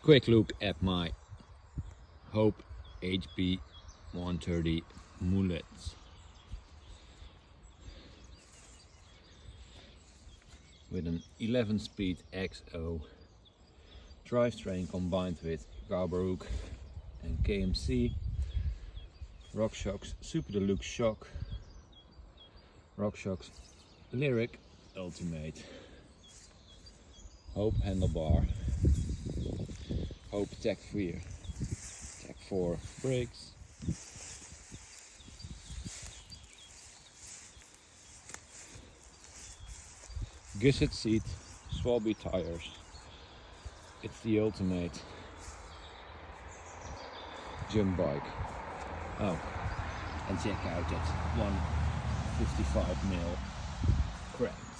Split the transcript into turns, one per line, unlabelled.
Quick look at my Hope HB130 Mullet. With an 11-speed XO drivetrain combined with Gauberhook and KMC. RockShox Super Deluxe shock. RockShox Lyric Ultimate. Hope handlebar. Hope Tech 4 brakes. Gusset seat, Swalby tires. It's the ultimate jump bike. Oh, and check out that 155mm crank.